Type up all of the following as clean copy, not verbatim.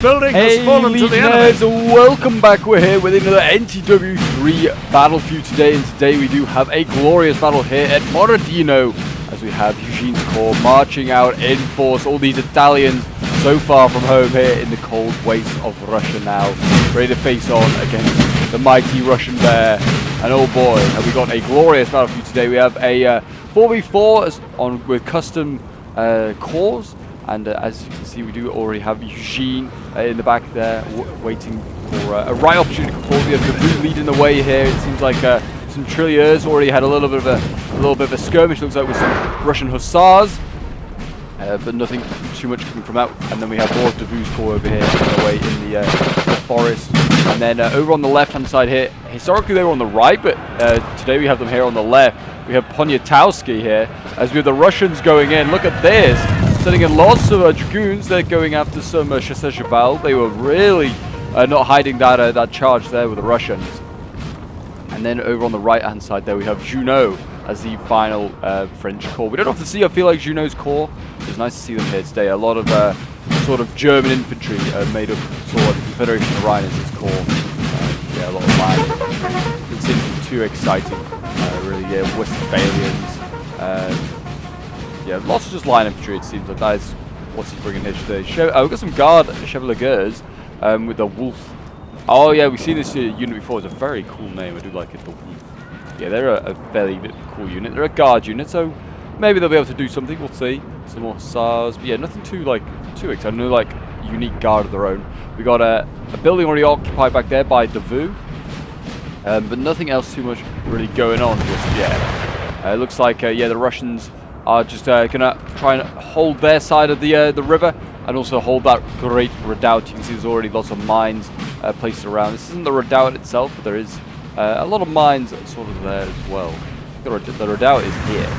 Building has fallen to the enemy. Welcome back. We're here with another NTW 3 battle for you today, and today we do have a glorious battle here at Borodino, as we have Eugene's corps marching out in force. All these Italians so far from home here in the cold wastes of Russia now, ready to face on against the mighty Russian bear. And oh boy, have we got a glorious battle for you today. We have a 4v4 with custom corps. And as you can see, we do already have Eugene in the back there, waiting for a right opportunity to control. We have Cavalry leading the way here. It seems like some trilliers already had a little bit of a skirmish. Looks like with some Russian hussars, but nothing too much coming from out. And then we have more of Davu's corps over here away in the forest. And then over on the left-hand side here, historically they were on the right, but today we have them here on the left. We have Poniatowski here, as we have the Russians going in. Look at this. Sending in lots of dragoons. They're going after some chasseurs cheval. They were really not hiding that charge there with the Russians. And then over on the right-hand side there, we have Junot as the final French corps. We don't often see, I feel like, Junot's corps. It's nice to see them here today. A lot of sort of German infantry made up sort of the Confederation of Rhine as his corps. Yeah, a lot of land. Didn't seem to be too exciting, really. Yeah, Westphalians. Yeah, lots of just line infantry, it seems like that is what he's bringing here today. We've got some guard chevaliers with the wolf. Oh yeah, we've seen this unit before. It's a very cool name. I do like it, the wolf. Yeah, they're a fairly cool unit. They're a guard unit, so maybe they'll be able to do something. We'll see. Some more hussars, but yeah, nothing too exciting. No like unique guard of their own. We got a building already occupied back there by Davu, but nothing else too much really going on just yet. It looks like yeah, the Russians are just gonna try and hold their side of the river, and also hold that great redoubt. You can see there's already lots of mines placed around. This isn't the redoubt itself, but there is a lot of mines sort of there as well. The redoubt is here,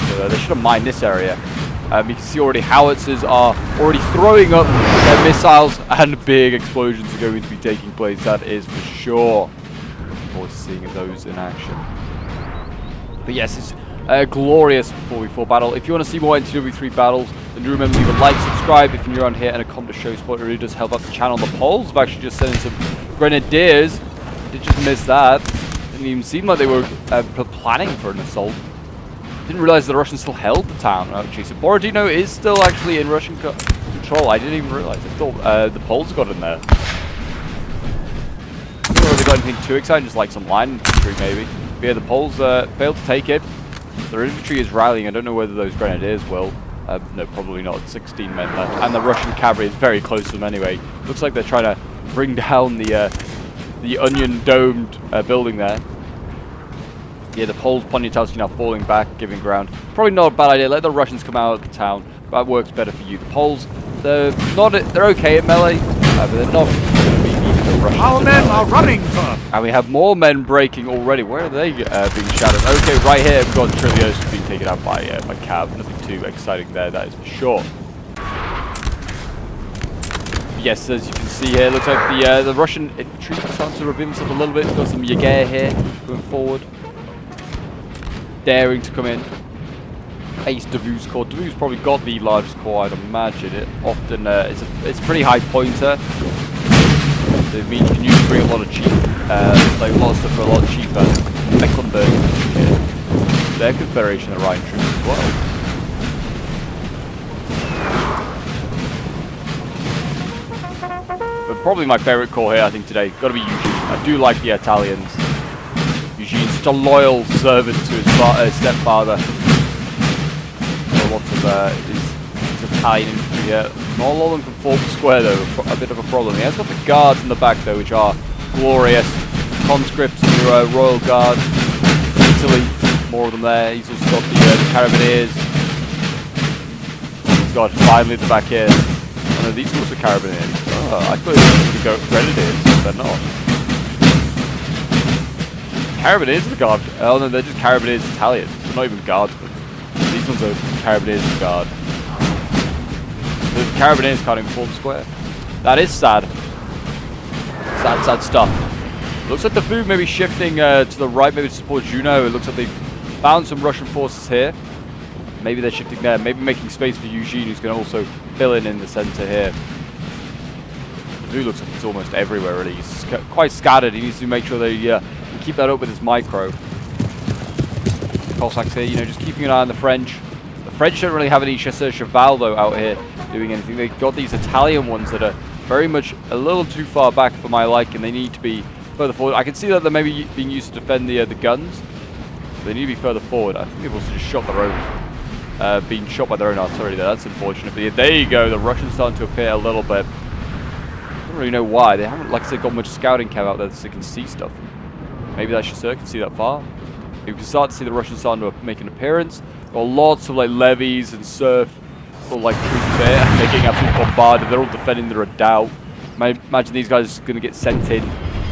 so they should have mined this area. You can see already howitzers are already throwing up their missiles, and big explosions are going to be taking place. That is for sure. Looking forward to seeing those in action. But yes, it's a glorious 4v4 battle. If you want to see more NTW3 battles, then do remember to leave a like, subscribe if you're new around here, and a comment to show support. It really does help out the channel. The Poles have actually just sent in some grenadiers. Did just miss that. Didn't even seem like they were planning for an assault. Didn't realize the Russians still held the town. Actually, so Borodino is still actually in Russian control. I didn't even realize. I thought the Poles got in there. I don't know if they got anything too exciting, just like some line infantry maybe. But yeah, the Poles failed to take it. Their infantry is rallying. I don't know whether those grenadiers will. No, probably not. 16 men left. And the Russian cavalry is very close to them anyway. Looks like they're trying to bring down the onion-domed building there. Yeah, the Poles, Poniatowski now falling back, giving ground. Probably not a bad idea. Let the Russians come out of the town. That works better for you. The Poles, they're okay at melee, but they're not going to be beating the Russians. Our men are running for. And we have more men breaking already. Where are they being shattered? Okay, right here we've got trilliers being taken out by Cav. Nothing too exciting there, that is for sure. Yes, as you can see here, looks like the Russian infantry is starting to reveal themselves a little bit. We've got some Jaeger here going forward, daring to come in. Ace Davu's corps. Davu's probably got the largest corps, I'd imagine. It often it's a pretty high pointer. So it means you can usually bring a lot of cheap, like a lot of stuff for a lot cheaper. Mecklenburg, their Confederation of Rhine troops as well. But probably my favourite corps here, I think today, got to be Eugene. I do like the Italians. Eugene's such a loyal servant to his stepfather. Lots of his Italian infantry here. Not a lot of them can form square though, a bit of a problem. He has got the guards in the back though, which are glorious. Conscripts, your Royal Guard, Italy, more of them there. He's also got the Carabineers. He's got finally at the back here. Oh no, these are also Carabineers. Oh, I thought they were Grenadiers, but they're not. Carabineers are the guard. Oh no, they're just Carabineers Italians. They're not even guards, but these ones are Carabineers and guard. The Carabineers can't even form square. That is sad. Sad stuff. Looks like the food may be shifting to the right, maybe to support Juno. It looks like they've found some Russian forces here. Maybe they're shifting there. Maybe making space for Eugene, who's going to also fill in the center here. Davout looks like he's almost everywhere, really. He's quite scattered. He needs to make sure they can keep that up with his micro. Cossacks here, you know, just keeping an eye on the French. The French don't really have any chasseurs cheval, though, out here doing anything. They've got these Italian ones that are very much a little too far back for my liking. They need to be further forward. I can see that they're maybe being used to defend the guns. They need to be further forward. I think they've also just shot their own, being shot by their own artillery there. That's unfortunate. But yeah, there you go. The Russians starting to appear a little bit. I don't really know why. They haven't, like I said, got much scouting cav out there so they can see stuff. Maybe that chasseur can see that far. You can start to see the Russians starting to make an appearance. Got lots of like levies and surf, sort of like troops there. They're getting absolutely bombarded. They're all defending the redoubt. I imagine these guys are going to get sent in,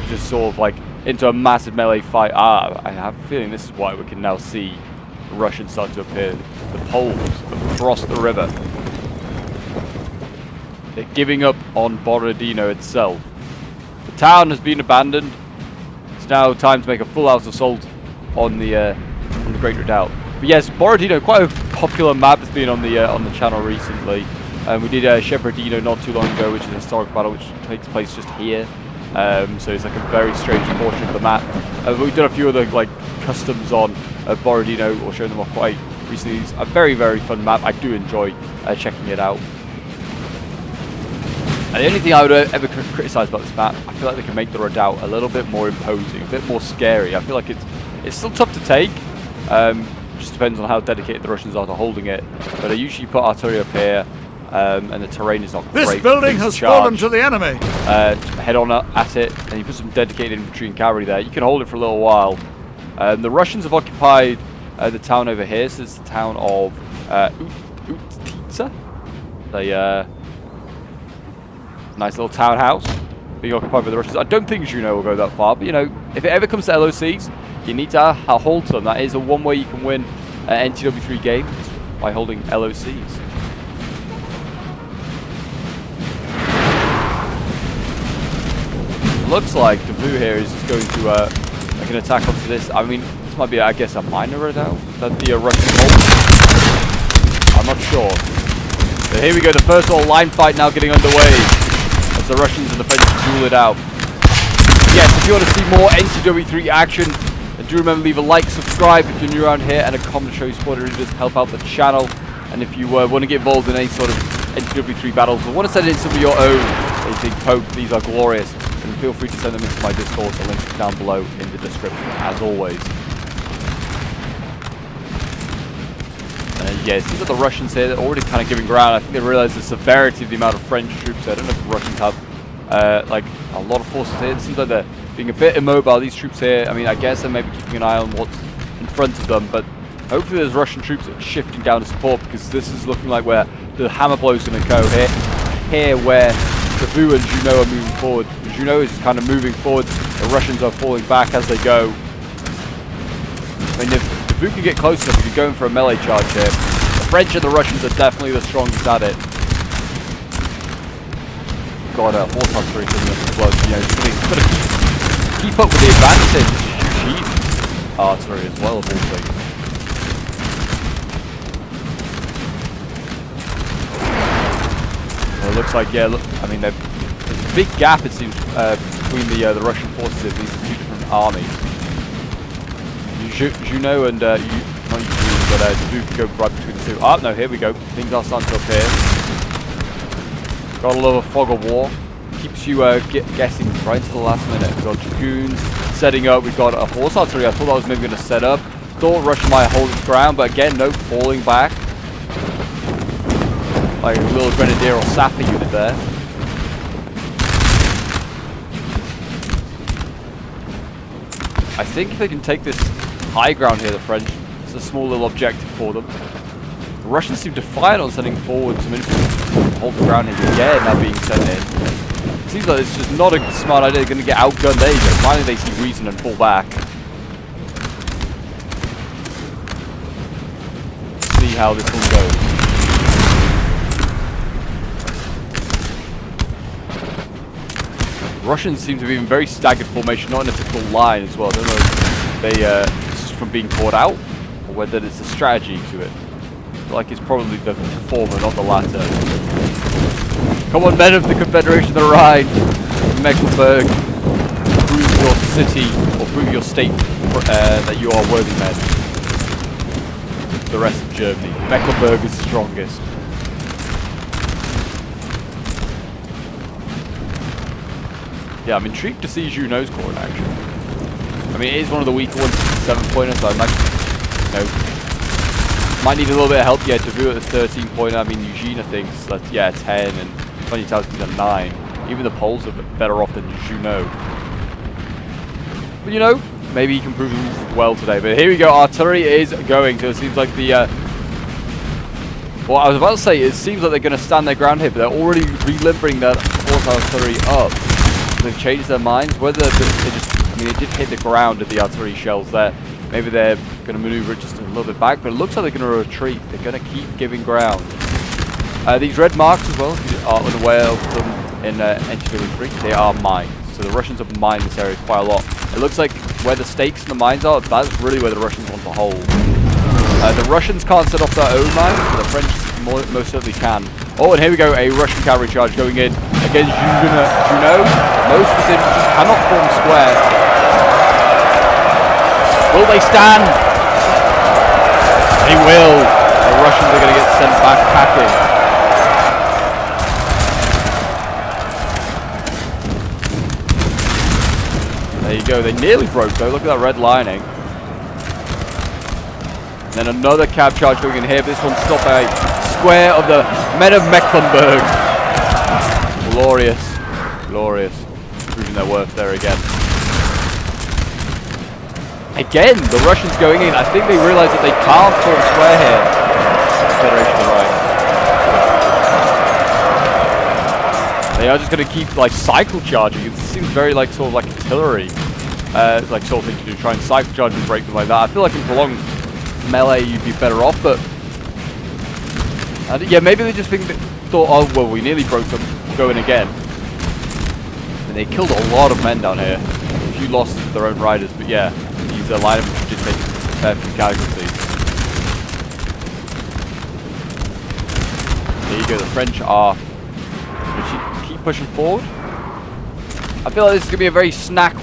just sort of like into a massive melee fight. I have a feeling this is why we can now see the Russians start to appear. The Poles across the river. They're giving up on Borodino itself. The town has been abandoned. It's now time to make a full-out assault on the Great Redoubt. But yes, Borodino, quite a popular map that's been on the channel recently. We did Shevardino not too long ago, which is a historic battle which takes place just here. So it's like a very strange portion of the map. We've done a few other like customs on Borodino, or showing them off quite recently. It's a very, very fun map. I do enjoy checking it out. And the only thing I would ever criticise about this map, I feel like they can make the redoubt a little bit more imposing, a bit more scary. I feel like it's still tough to take. Just depends on how dedicated the Russians are to holding it. But I usually put artillery up here, and the terrain is not great. This building has fallen to the enemy. Head on at it, and you put some dedicated infantry and cavalry there. You can hold it for a little while. The Russians have occupied the town over here, so it's the town of Utitsa. The nice little townhouse being occupied by the Russians. I don't think Juno will go that far, but you know, if it ever comes to LOCs, you need to hold them. That is one way you can win NTW3 games, by holding LOCs. Looks like Davout here is just going to make an attack onto this. I mean, this might be, I guess, a minor redoubt that the Russians hold. I'm not sure. But here we go, the first little line fight now getting underway as the Russians and the French duel it out. Yes, if you want to see more NTW3 action, then do remember leave a like, subscribe if you're new around here, and a comment to show you support. It really does help out the channel. And if you want to get involved in any sort of NTW3 battles or want to send in some of your own, they think Pope, these are glorious. And feel free to send them into my Discord. The link is down below in the description, as always. Yeah, it seems like the Russians here, they're already kind of giving ground. I think they realize the severity of the amount of French troops here. I don't know if the Russians have like a lot of forces here. It seems like they're being a bit immobile. These troops here, I mean, I guess they're maybe keeping an eye on what's in front of them, but hopefully there's Russian troops that are shifting down to support, because this is looking like where the hammer blow is going to go here where Davout and Juno are moving forward. Juno is kind of moving forward. The Russians are falling back as they go. I mean, if Davout can get close enough, if you're going for a melee charge here, the French and the Russians are definitely the strongest at it. Got a horse artillery as well. You know, just got to keep up with the advantage. Cheap artillery as well, of all things. Well, it looks like, yeah, look, I mean, there's a big gap, it seems, between the Russian forces in these two different armies. Juno and, not Ukraine, but Davout can go right between the two. Ah, no, here we go. Things are starting to appear. Got a little fog of war. Keeps you guessing right to the last minute. We've got dragoons setting up. We've got a horse artillery. I thought that was maybe going to set up. Thought Russia might hold its ground, but again, no, falling back. Like a little grenadier or sapper unit there. I think if they can take this high ground here, the French, it's a small little objective for them. The Russians seem defiant on sending forward some infantry to hold the ground here. Yeah, now being sent in. It seems like it's just not a smart idea. They're going to get outgunned. There you go. Finally they see reason and fall back. See how this one goes. Russians seem to be in very staggered formation, not in a typical line as well. I don't know if they it's just from being caught out, or whether it's a strategy to it. I feel like it's probably the former, not the latter. Come on, men of the Confederation of the Rhine. Mecklenburg. Prove your city, or prove your state that you are worthy men. The rest of Germany. Mecklenburg is the strongest. Yeah, I'm intrigued to see Junot's corps in action. I mean, it is one of the weaker ones, 7-pointer, so I imagine, you know, might need a little bit of help. Yeah, Davout at the 13-pointer. I mean, Eugene, I think, so that's, yeah, 10, and Poniatowski's a 9. Even the Poles are better off than Junot. But, you know, maybe he can prove him well today. But here we go, artillery is going, so it seems like the... well, I was about to say, it seems like they're going to stand their ground here, but they're already relimbering their horse artillery up. They've changed their minds. Whether they just... I mean, it did hit the ground at the artillery shells there. Maybe they're going to maneuver it just a little bit back, but it looks like they're going to retreat. They're going to keep giving ground. These red marks as well, if you are unaware of them in NTW 3, they are mines. So the Russians have mined this area quite a lot. It looks like where the stakes and the mines are, that's really where the Russians want to hold. The Russians can't set off their own mines, but the French most certainly can. Oh, and here we go, a Russian cavalry charge going in against Junot. Most of them just cannot form square. Will they stand? They will. The Russians are going to get sent back packing. There you go. They nearly broke though. Look at that red lining. And then another cab charge going in here. This one stopped by a square of the men of Mecklenburg. Glorious. Glorious. Proving their worth there again. Again, the Russians going in. I think they realize that they can't form square here. Federation of the Rhine. They are just going to keep like cycle charging. It seems very like sort of like artillery, like sort of thing to do. Try and cycle charge and break them like that. I feel like in prolonged melee you'd be better off, but yeah, maybe they just thought, oh well, we nearly broke them. Going again. And they killed a lot of men down here. A few lost their own riders, but yeah. The line of did take a fair few casualties. There you go, the French are keep pushing forward. I feel like this is gonna be a very snack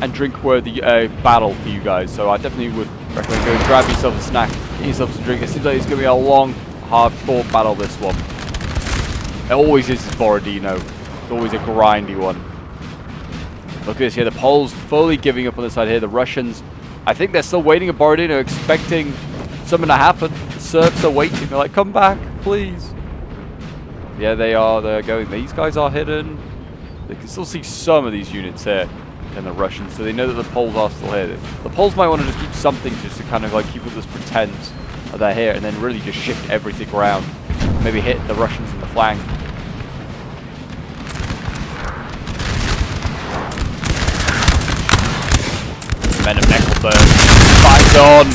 and drink worthy battle for you guys. So I definitely would recommend go and grab yourself a snack, get yourself some drink. It seems like it's gonna be a long, hard fought battle, this one. It always is Borodino. It's always a grindy one. Look at this here, the Poles fully giving up on this side here. The Russians, I think they're still waiting at Borodino, expecting something to happen. The Serbs are waiting. They're like, come back, please. Yeah, they are. They're going. These guys are hidden. They can still see some of these units here in the Russians, so they know that the Poles are still here. The Poles might want to just keep something just to kind of like keep up this pretense that they're here, and then really just shift everything around. Maybe hit the Russians in the flank. Men of Mecklenburg, fight on!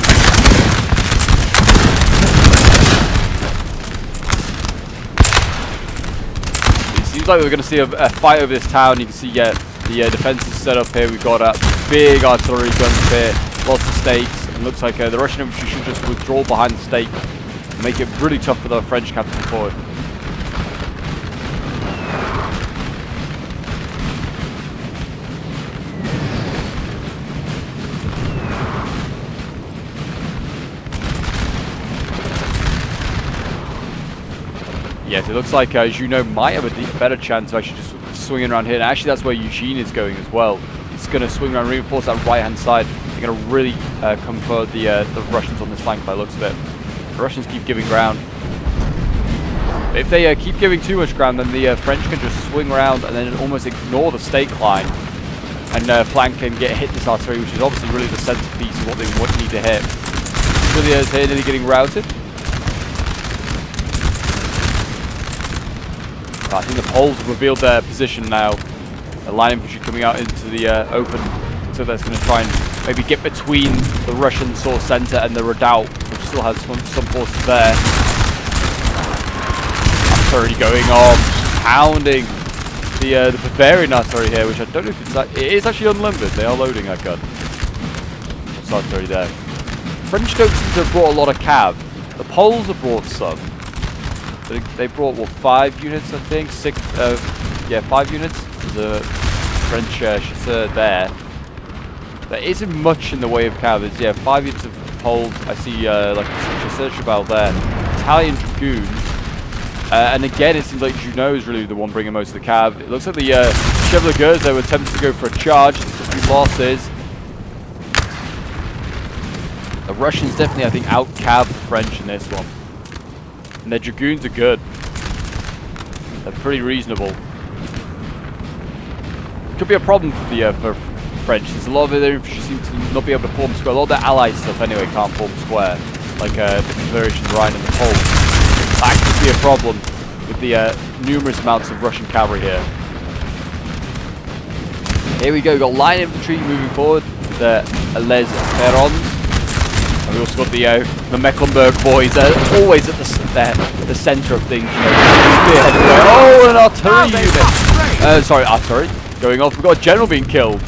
It seems like we're going to see a fight over this town. You can see, yeah, the defenses set up here. We've got big artillery guns here, lots of stakes. It looks like the Russian infantry should just withdraw behind the stake, make it really tough for the French captain forward. Yes, it looks like Junot might have a better chance of actually just swinging around here. And actually, that's where Eugene is going as well. He's going to swing around, reinforce that right-hand side. They're going to really come for the Russians on this flank by the looks of it. The Russians keep giving ground. If they keep giving too much ground, then the French can just swing around and then almost ignore the stake line and flank and get hit this artillery, which is obviously really the centerpiece of what they need to hit. Villiers here nearly getting routed. I think the Poles have revealed their position now. The line infantry coming out into the open, so that's going to try and maybe get between the Russian sort of center and the redoubt, which still has some forces there. Artillery going off, pounding the Bavarian artillery here, which I don't know if it is actually unlimited. They are loading that gun. What's artillery there? The French don't seem to have brought a lot of cav. The Poles have brought some. So they brought, what, 5 units, I think? 6, yeah, 5 units. There's a French chasseur there. There isn't much in the way of cav. There's, yeah, 5 units of Poles. I see, like, chasseur cheval there. Italian dragoons. And again, it seems like Junot is really the one bringing most of the cav. It looks like the Chevaliers there were attempting to go for a charge. A few losses. The Russians definitely, I think, out-cav the French in this one. And their dragoons are good. They're pretty reasonable. Could be a problem for the for French. There's a lot of their infantry seem to not be able to form square. A lot of their allied stuff, anyway, can't form square. Like the Confederation Rhine and the Poles. That could be a problem with the numerous amounts of Russian cavalry here. Here we go. We've got line infantry moving forward. The Les Ferrons. And we also got the Mecklenburg boys. Always at the centre of things. You know, oh, an artillery unit. Sorry, artillery going off. We've got a general being killed.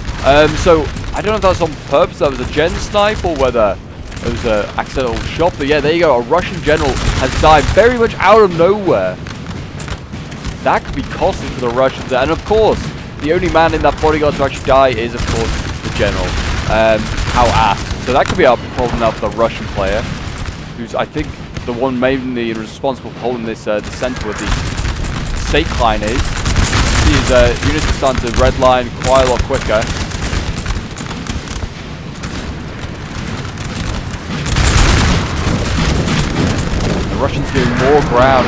So I don't know if that was on purpose. That was a gen snipe or whether it was an accidental shot. But yeah, there you go. A Russian general has died very much out of nowhere. That could be costly for the Russians. And of course, the only man in that bodyguard to actually die is, of course, the general. How ass. So that could be a problem now for the Russian player, who's, I think, the one mainly responsible for holding this the centre where the stake line is. His units are starting to redline quite a lot quicker. The Russians doing more ground,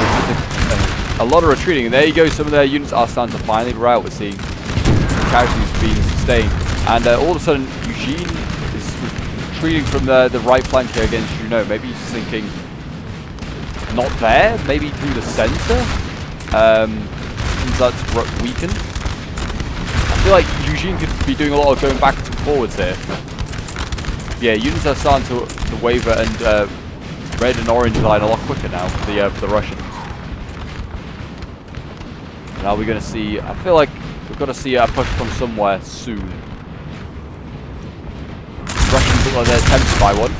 a lot of retreating. And there you go, some of their units are starting to finally rout. We're seeing casualties being sustained. And all of a sudden, Eugene is retreating from the right flank here against Junot. Maybe he's thinking, not there, maybe through the centre. Since that's weakened. I feel like Eugene could be doing a lot of going backwards and forwards here. Yeah, units are starting to waver and red and orange line a lot quicker now for the Russians. Now we're going to see, I feel like we've got to see a push from somewhere soon. Russians look like they're tempted by one.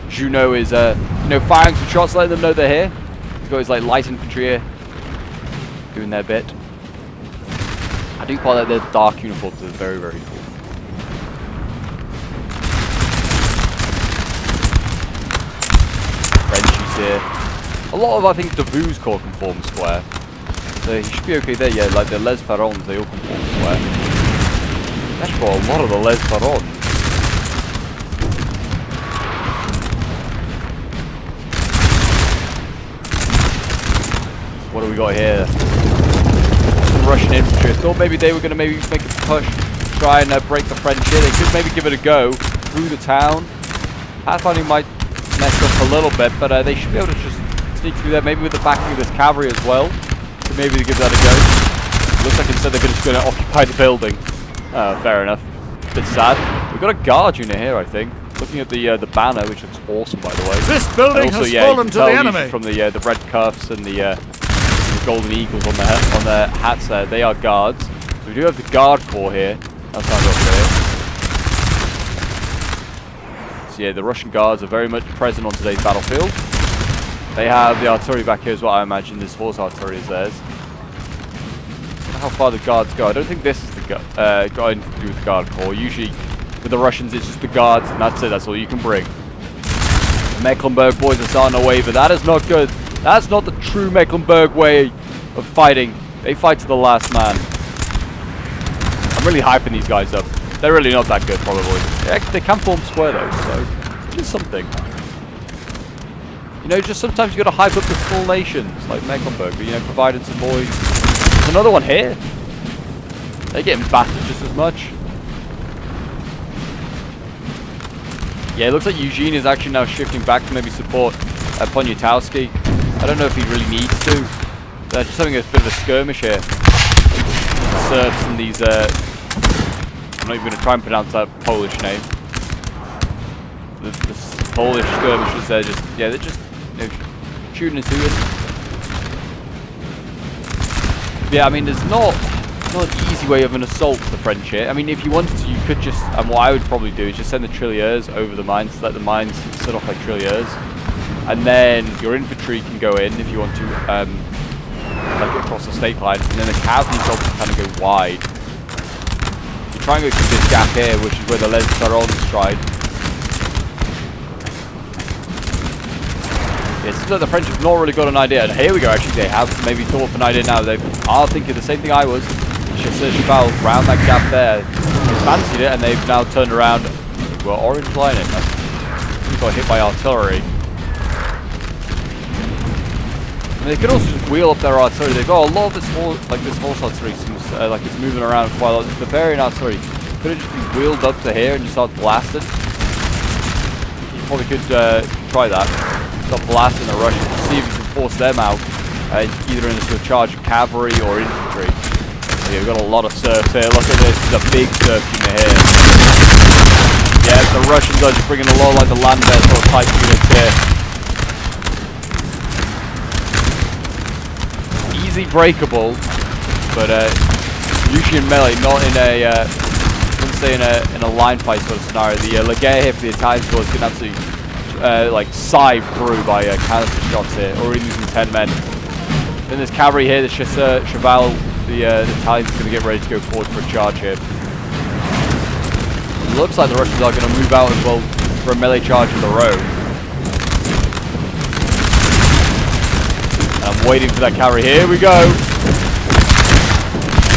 Junot is, you know, firing some shots, letting them know they're here. He's got his like light infantry here, doing their bit. I do quite like their dark uniforms. They're very, very cool. Frenchies here. A lot of, I think, Davout's corps can form square. So he should be okay there. Yeah, like the Les Ferrons, they all can form square. That's for a lot of the Les Ferrons. What do we got here? Some Russian infantry. I thought maybe they were going to maybe make a push, try and break the French here. They could maybe give it a go through the town. Pathfinding might mess up a little bit, but they should be able to just sneak through there, maybe with the backing of this cavalry as well. So maybe give that a go. Looks like instead they're just going to occupy the building. Fair enough. Bit sad. We've got a guard unit here, I think. Looking at the banner, which looks awesome, by the way. This building also, has fallen to the enemy. From the red cuffs and the golden eagles on their hats there. They are guards. So we do have the guard corps here. That sounds okay. So yeah, the Russian guards are very much present on today's battlefield. They have the artillery back here as well. I imagine this horse artillery is theirs. I don't know how far the guards go. I don't think this is the got anything to do with the guard corps. Usually with the Russians it's just the guards and that's it. That's all you can bring. The Mecklenburg boys are starting to waver. That is not good. That's not the true Mecklenburg way of fighting. They fight to the last man. I'm really hyping these guys up. They're really not that good, probably. They can form square though, so just something. You know, just sometimes you got to hype up the small nations like Mecklenburg, but you know, providing some boys. There's another one here. They're getting battered just as much. Yeah, it looks like Eugene is actually now shifting back to maybe support Poniatowski. I don't know if he really needs to. They're just having a bit of a skirmish here. Serfs and these, I'm not even going to try and pronounce that Polish name. The Polish skirmishers, they're just, yeah, they're just, you know, shooting into it. Yeah, I mean, there's not an easy way of an assault for the French here. I mean, if you wanted to, you could just, and what I would probably do is just send the tirailleurs over the mines, let the mines set off like tirailleurs. and then your infantry can go in if you want to, like across the state line, and then the cavalry job can kind of go wide. You try and go through this gap here, which is where the legs are on stride. It seems like the French have not really got an idea, and here we go, actually they have maybe thought of an idea now. They are thinking the same thing I was. Cheval round that gap there. They fancied it, and they've now turned around. Well, orange lining. He got hit by artillery. And they could also just wheel up their artillery. They've got a lot of this horse artillery seems like it's moving around quite a lot. The Bavarian artillery could have just been wheeled up to here and just start blasting. You probably could try that. Start blasting the Russians, see if you can force them out, either into a charge of cavalry or infantry. Yeah, we've got a lot of serfs here. Look at this, there's a big serf unit here. Yeah, the Russians are just bringing a lot like the Landwehr sort of type units here. Easy breakable, but usually in melee, not in a, I wouldn't say in a line fight sort of scenario. The Legay here for the Italian squads can absolutely like scythe through by canister shots here, or even using 10 men. Then there's cavalry here, the Cheval, the Italians going to get ready to go forward for a charge here. It looks like the Russians are going to move out as well for a melee charge of their own. And I'm waiting for that cavalry. Here we go.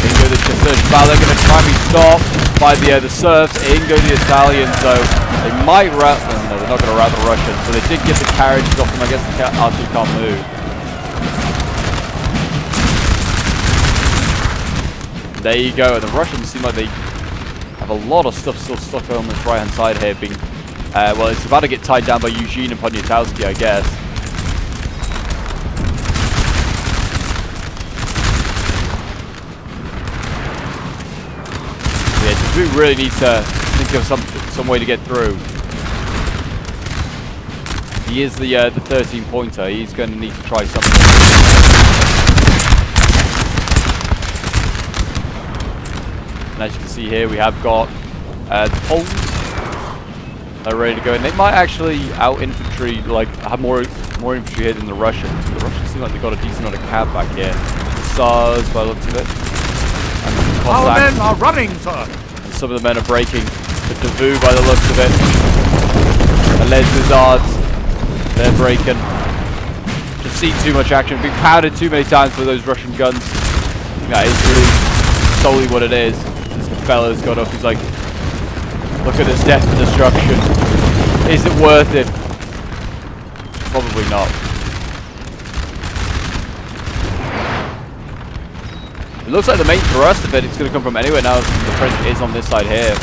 In go the Cheval. They're going to try and be stopped by the serfs. In go the Italians though. They might rout them. No, they're not going to rout the Russians. So they did get the carriages off them. I guess the artillery can't move. There you go. The Russians seem like they have a lot of stuff still stuck on this right-hand side here. Being, well, it's about to get tied down by Eugene and Poniatowski, I guess. Yeah, so we really need to think of some way to get through. He is the 13-pointer. He's going to need to try something. And as you can see here, we have got the Poles. They're ready to go, and they might actually out-infantry, like have more infantry here than the Russians. The Russians seem like they've got a decent amount of cav back here. The SARS, by the looks of it. And the our men are running, sir. And some of the men are breaking. The Devu, by the looks of it. The Les Lizards, they're breaking. Just seen too much action. Been pounded too many times by those Russian guns. That is really solely what it is. This fella's got up, he's like, look at this death and destruction. Is it worth it? Probably not. It looks like the main thrust of it is going to come from anywhere now. The French is on this side here.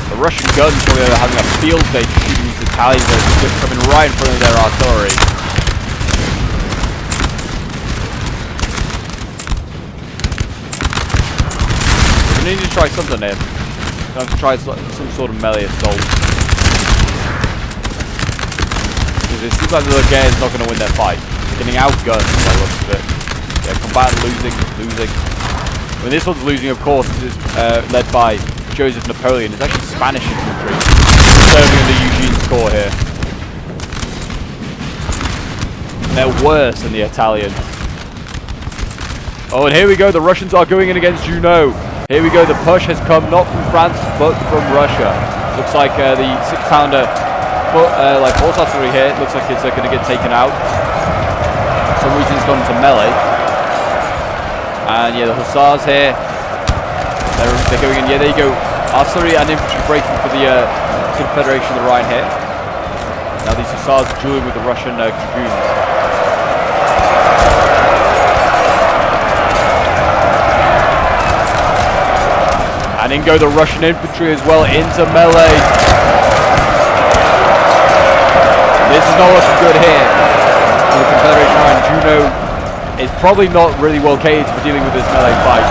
The Russian guns probably are having a field day shooting these Italians that are just coming right in front of their artillery. We need to try something here. We have to try some sort of melee assault. Because it seems like the Legay is not going to win their fight. Getting outgunned by the looks of it. Yeah, combatant losing. When this one's losing, of course, it's led by Joseph Napoleon. It's actually Spanish infantry serving under Eugene's corps here. And they're worse than the Italians. Oh, and here we go. The Russians are going in against Junot. Here we go. The push has come not from France, but from Russia. Looks like the 6-pounder like horse artillery here. Looks like it's going to get taken out. For some reason it's gone to melee. And yeah, the hussars here. They're going in. Yeah, there you go. Artillery and infantry breaking for the Confederation of the Rhine here. Now these hussars dueling with the Russian dragoons. And in go the Russian infantry as well into melee. This is not looking good here for the Confederation Rhine. Junot is probably not really well catered for dealing with this melee fight.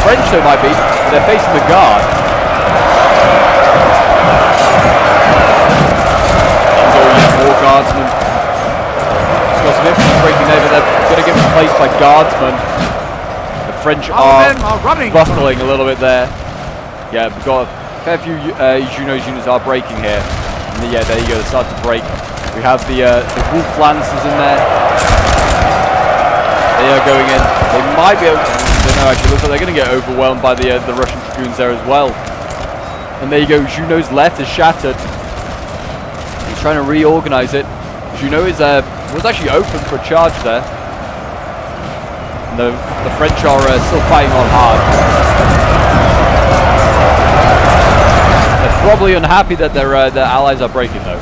French though might be, but they're facing the guard. And so yeah, more guardsmen. It's got some infantry breaking there, but they're going to get replaced by guardsmen. The French are running, buckling a little bit there. Yeah, we've got a fair few Junot's units are breaking here. And yeah, there you go, they start to break. We have the Wolf Lancers in there. They are going in. They might be able to, I don't know actually, looks like they're going to get overwhelmed by the Russian Dragoons there as well. And there you go, Junot's left is shattered. He's trying to reorganize it. Junot is was actually open for a charge there. And the French are still fighting on hard. They're probably unhappy that their allies are breaking though.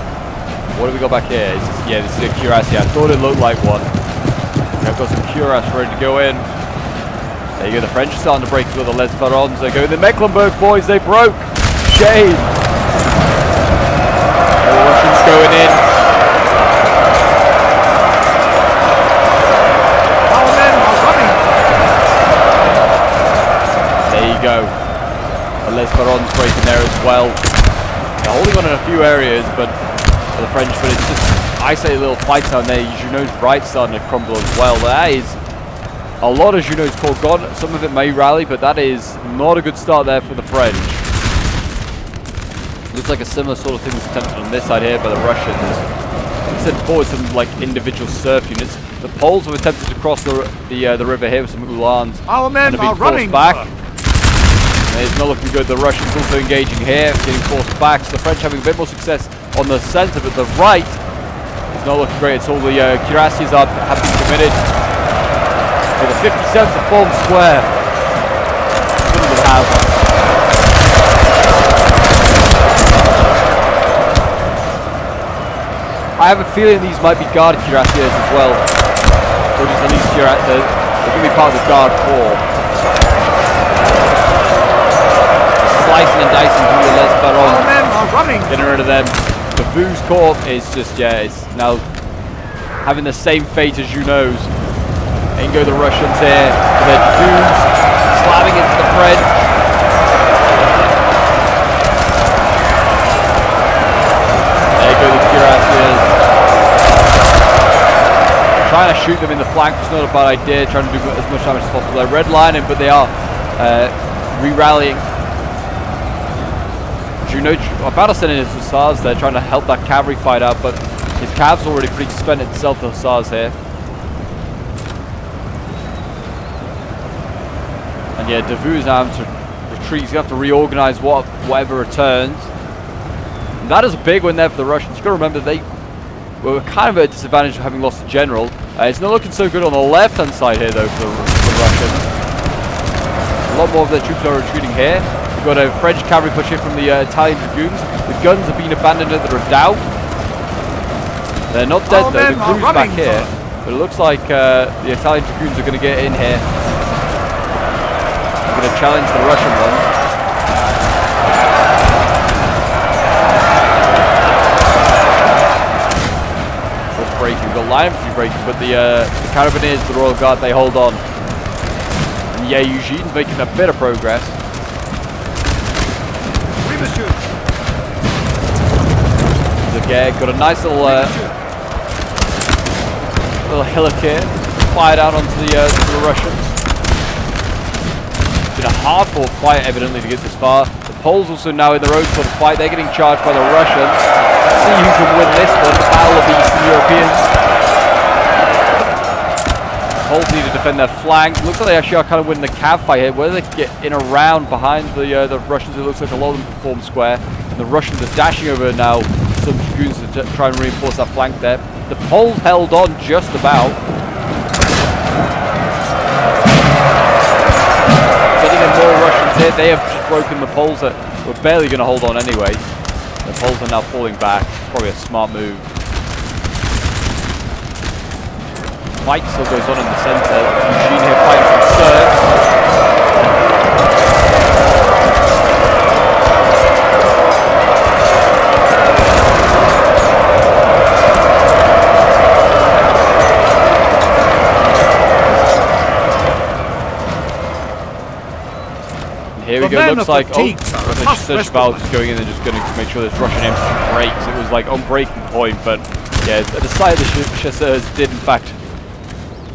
What do we got back here? Yeah, this is a cuirassier. I thought it looked like one. I've got some cuirass ready to go in. There you go, the French are starting to break through the Les Varons. They go, the Mecklenburg boys, they broke. Shame. The Russians going in. Our men are running. There you go. The Les Varons breaking there as well. They're holding on in a few areas, but for the French, but it's just isolated little fights down there. Junot's right starting to crumble as well. That is a lot of Junot's corps gone. Some of it may rally, but that is not a good start there for the French. Looks like a similar sort of thing was attempted on this side here by the Russians. They sent forward some like individual surf units. The Poles have attempted to cross the river here with some Uhlans. Our men are running back. It's not looking good. The Russians also engaging here, getting forced back. So the French having a bit more success on the centre, but the right is not looking great. It's all the cuirassiers have been committed. With the 57th to form square. Couldn't have. I have a feeling these might be guard cuirassiers as well. Or just at least they're going to be part of the guard corps. Slicing and dicing through the Les Varons. Our men are running. Getting rid of them. The Vu's corps is just, yeah, it's now having the same fate as Junot's. In go the Russians here. Their dragoons slamming into the French. There go the cuirassiers. Trying to shoot them in the flank is not a bad idea. Trying to do as much damage as possible. They're redlining, but they are re-rallying. Junot about to send in his hussars there, trying to help that cavalry fight out, but his cav's already pretty spent itself, the hussars here. And yeah, Davout is now having to retreat. He's going to have to reorganize whatever returns. And that is a big win there for the Russians. You've got to remember they were kind of at a disadvantage of having lost a general. It's not looking so good on the left-hand side here, though, for the Russians. A lot more of their troops are retreating here. We've got a French cavalry push in from the Italian dragoons. The guns have been abandoned at the redoubt. They're not dead, though. The crew's back here. But it looks like the Italian dragoons are going to get in here. They're going to challenge the Russian ones. What's breaking? We've got line infantry breaking, but the Carabineers, the Royal Guard, they hold on. And yeah, Eugene's making a bit of progress. Again, got a nice little hillock here, fired out onto the Russians. It's been a hard-fought fight, evidently, to get this far. The Poles also now in their own sort of fight. They're getting charged by the Russians. Let's see who can win this one. The Battle of the Eastern Europeans. The Poles need to defend their flank. Looks like they actually are kind of winning the cav fight here. Whether they can get in around behind the Russians, it looks like a lot of them can form square. And the Russians are dashing over now. Some dragoons to try and reinforce that flank there. The Poles held on just about. Getting in more Russians here. They have just broken the Poles that were barely going to hold on anyway. The Poles are now falling back. It's probably a smart move. Fight still goes on in the centre. Eugene here fighting from Serbs. Here we go, looks like, Search Valve is going in and just going to make sure this Russian infantry breaks. It was like on breaking point, but yeah, the side of the chasseurs did in fact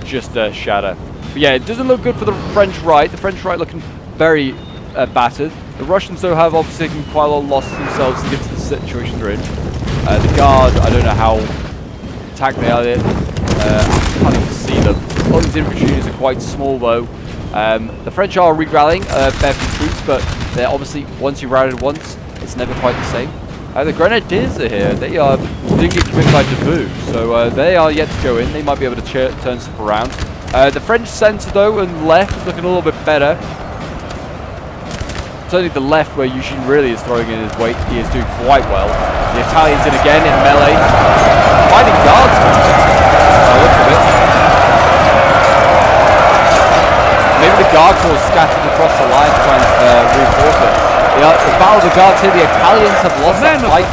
just shatter. But yeah, it doesn't look good for the French right. The French right looking very battered, The Russians, though, have obviously taken quite a lot of losses themselves to get to the situation they're in. The Guard, I don't know how attacked they are. I can't even see them. All these infantry units are quite small, though. The French are re-rallying their troops, but they're obviously, once you've routed once, it's never quite the same. The Grenadiers are here. They didn't get committed by Davout, so they are yet to go in. They might be able to turn stuff around. The French centre, though, and left is looking a little bit better. Certainly the left, where Eugene really is throwing in his weight, he is doing quite well. The Italians in again in melee. Fighting guardsmen. Look at it. Maybe the Guard Corps scattered across the line to try and reinforce it. The Battle of the Guards here, the Italians have lost that fight.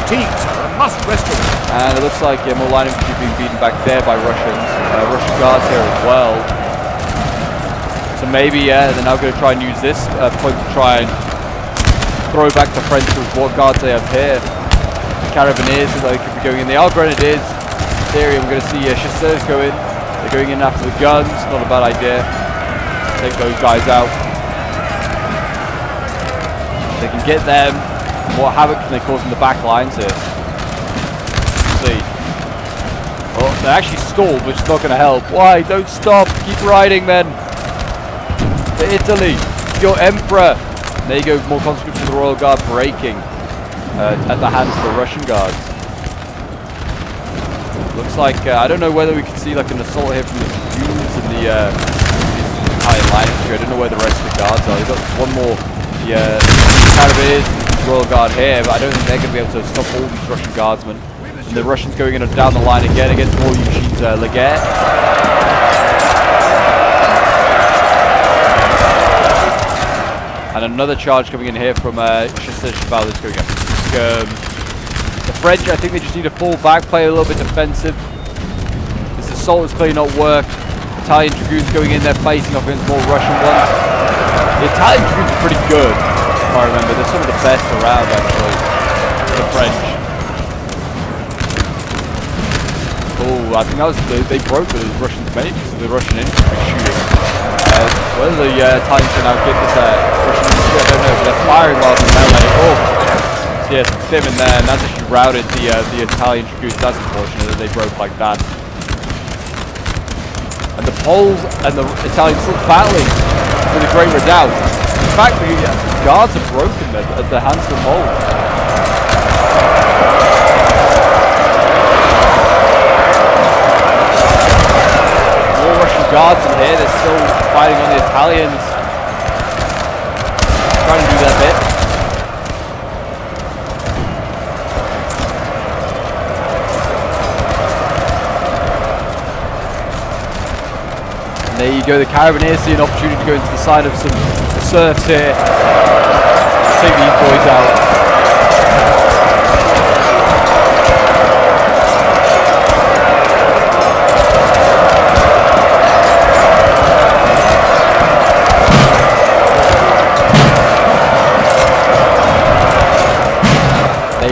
Must rescue. And it looks like more line infantry being beaten back there by Russians. Russian Guards here as well. So maybe, they're now going to try and use this point to try and throw back the French with what guards they have here. The Carabiniers, they could be going in. They are Grenadiers. In theory, we're going to see Chasseurs go in. They're going in after the guns. Not a bad idea. Take those guys out. They can get them. What havoc can they cause in the back lines here? Let's see. Oh, they actually stalled, which is not going to help. Why? Don't stop. Keep riding, men. To Italy. Your Emperor. There you go, more conscripts of the Royal Guard breaking at the hands of the Russian Guards. Looks like, I don't know whether we can see like an assault here from the dragoons and the Italian line infantry. I don't know where the rest of the guards are. They've got one more, the Carabiniers and the Royal Guard here, but I don't think they're going to be able to stop all these Russian guardsmen. And the Russians going in and down the line again against more Eugene's Legate. And another charge coming in here from Chasseurs Cheval is going up. The French, I think they just need to fall back, play a little bit defensive. This assault has clearly not worked. Italian Dragoons going in there, facing off against more Russian ones. The Italian Dragoons are pretty good, if I remember. They're some of the best around, actually. The French. Oh, I think that was they broke the Russians' many because of the Russian infantry shooting. Whether the Italians can now get this Russian infantry, I don't know, but they're firing while they're melee. Oh, so yes, Tim in there, and that's actually routed the Italian Dragoons. That's unfortunate that they broke like that. And the Poles and the Italians still battling with a great redoubt. In fact, the guards are broken at the hands of the Poles. Guards in here, they're still fighting on the Italians, trying to do their bit. And there you go, the Carabiniers see an opportunity to go into the side of some serfs here. Take these boys out.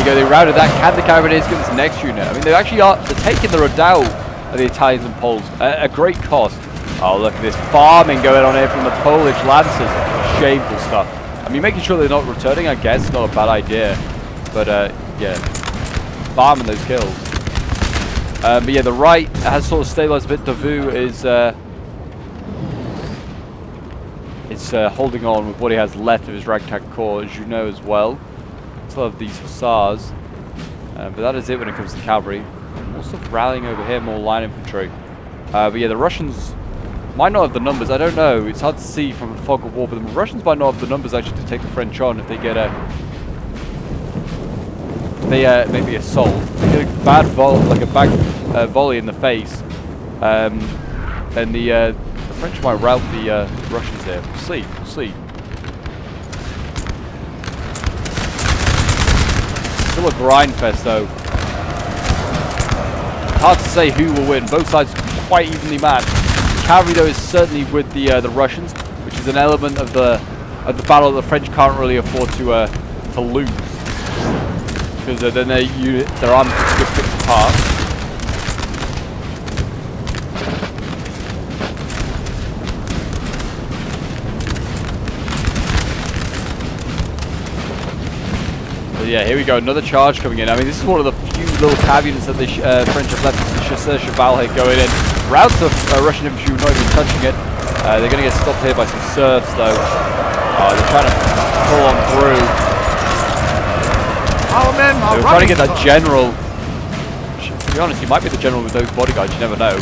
They routed that. Can the Carabiniers get this next unit? I mean, they're taking the redoubt of the Italians and Poles at a great cost. Oh, look at this farming going on here from the Polish Lancers. Shameful stuff. I mean, making sure they're not returning, I guess, is not a bad idea. But, yeah, farming those kills. But yeah, the right has sort of stabilized a bit. Davout is holding on with what he has left of his ragtag corps, as you know, as well. Of these hussars, but that is it when it comes to cavalry. Also rallying over here, more line infantry. But yeah, the Russians might not have the numbers. I don't know. It's hard to see from the fog of war, but the Russians might not have the numbers actually to take the French on if they get maybe assault. They get a bad volley in the face. Then the French might rout the Russians here. We'll see. We'll see. Still a grind fest though. Hard to say who will win. Both sides quite evenly matched. The cavalry though is certainly with the Russians, which is an element of the battle that the French can't really afford to lose, because then their arms get picked apart. yeah, here we go. Another charge coming in. I mean, this is one of the few little cav units that the French have left. The Chasseur Cheval here going in. Routes of Russian infantry not even touching it. They're going to get stopped here by some serfs, though. They're trying to pull on through. Our men are They're trying to get that general. To be honest, he might be the general with those bodyguards. You never know.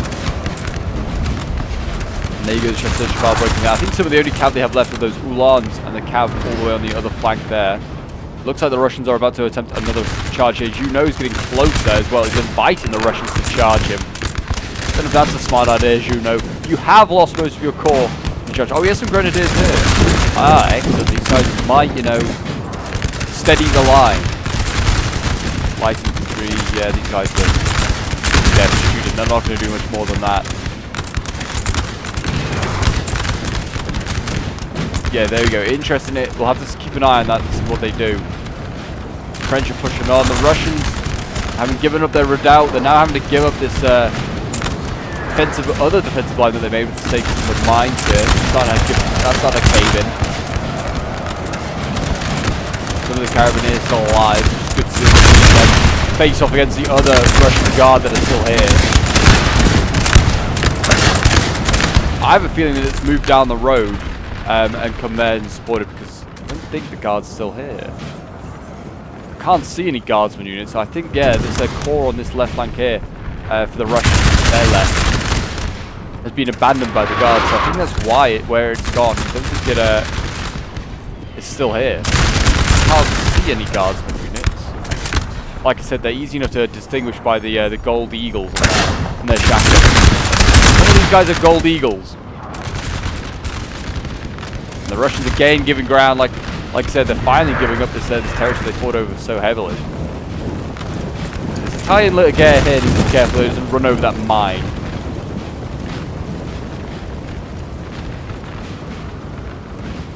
And there you go, the Chasseur Cheval breaking there. I think some of the only cav they have left are those Uhlans and the cav all the way on the other flank there. Looks like the Russians are about to attempt another charge here. Junot's getting close there as well. He's inviting the Russians to charge him. I don't know if that's a smart idea, Junot. You have lost most of your corps. Oh, he has some grenadiers here. Ah, excellent. These guys might, you know, steady the line. Light infantry, yeah, these guys are shooting. They're not going to do much more than that. Yeah, there we go. Interesting. We'll have to keep an eye on that and see what they do. The French are pushing on. The Russians, having given up their redoubt, they're now having to give up this other defensive line that they made to take some of the mines here. That's not a cave in. Some of the Carabiniers still alive. It's good to see them face off against the other Russian guard that are still here. I have a feeling that it's moved down the road. And come there and support it, because I don't think the guard's still here. I can't see any guardsman units, so I think, yeah, there's a corps on this left flank here for the Russians. Their left has been abandoned by the guards, so I think that's why where it's gone. I don't think it's still here. I can't see any guardsman units. Like I said, they're easy enough to distinguish by the gold eagles and their jackets. Some of these guys are gold eagles. And the Russians again giving ground, like I said, they're finally giving up this territory they fought over so heavily. This Italian little guy here needs to be careful, he doesn't run over that mine.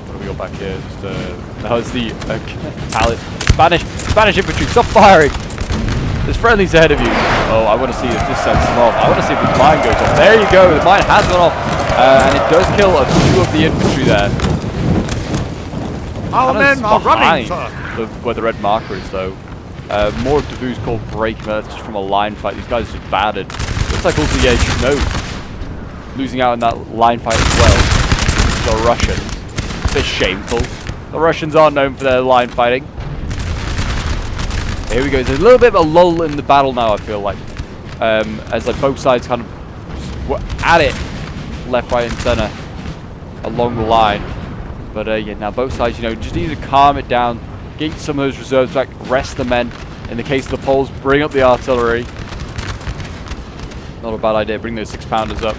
What do we got back here? That was the Italian, Spanish infantry. Stop firing! There's friendlies ahead of you. Oh, I want to see if this sends them off. I want to see if this mine goes off. There you go. The mine has gone off, and it does kill a few of the infantry there. Our men are running, sir. Where the red marker is, though. More of Davout's called breaking. That's just from a line fight. These guys are just battered. Looks like also, yeah, Junot losing out in that line fight as well. The Russians. It's a bit shameful. The Russians aren't known for their line fighting. Here we go. There's a little bit of a lull in the battle now, I feel like. As like both sides kind of were at it, left, right, and center along the line. But yeah, now both sides, you know, just need to calm it down, get some of those reserves back, rest the men. In the case of the Poles, bring up the artillery. Not a bad idea. Bring those 6-pounders up.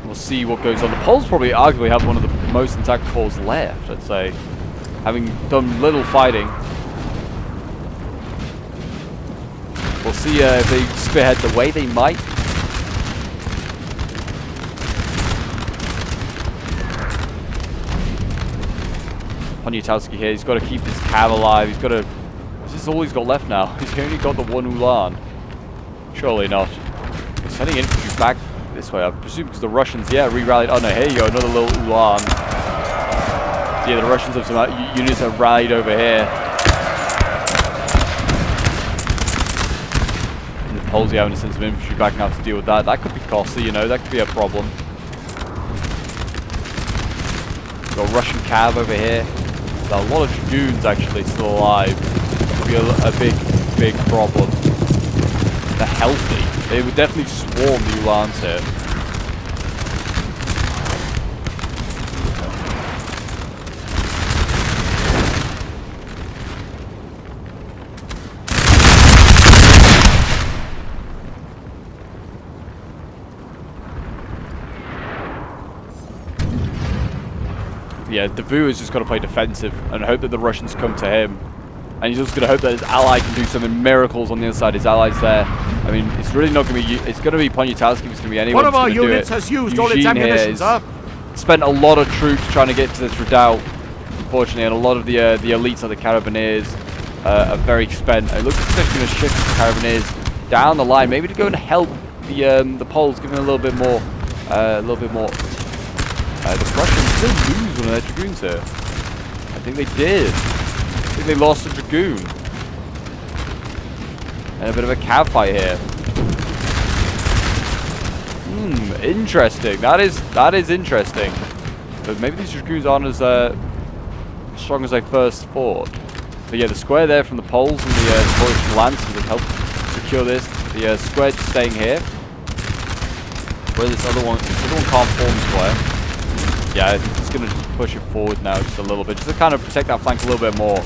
We'll see what goes on. The Poles probably arguably have one of the most intact corps left, I'd say, having done little fighting. We'll see if they spearhead the way they might. Poniatowski here, he's got to keep his cav alive. He's got to... Is this all he's got left now? He's only got the one Uhlan. Surely not. He's sending infantry back this way, I presume, because the Russians, yeah, re-rallied. Oh no, here you go, another little Uhlan. So, yeah, the Russians have some units that rallied over here. And the Poles, yeah, having to send some infantry back now to deal with that. That could be costly, you know, that could be a problem. Got Russian cav over here. A lot of dragoons actually still alive. Could be a big problem. They're healthy. They would definitely swarm the Uhlans here. Yeah, Davout is just going to play defensive and hope that the Russians come to him. And he's just going to hope that his ally can do some miracles on the other side. His allies there. I mean, it's really not going to be... It's going to be Poniatowski. It's going to be anyone. One of our units has used all its ammunition, sir. Spent a lot of troops trying to get to this redoubt, unfortunately, and a lot of the elites of the Carabiniers are very spent. It looks like they're going to shift the Carabiniers down the line, maybe to go and help the Poles, give them a little bit more a little bit more. The Russians did lose one of their dragoons here. I think they did. I think they lost a dragoon. And a bit of a cav fight here. Interesting. That is interesting. But maybe these dragoons aren't as strong as I first thought. But yeah, the square there from the Poles and the Polish Lancers have helped secure this. The square staying here. Where this other one can't form square. Yeah, I think it's going to just push it forward now just a little bit, just to kind of protect that flank a little bit more.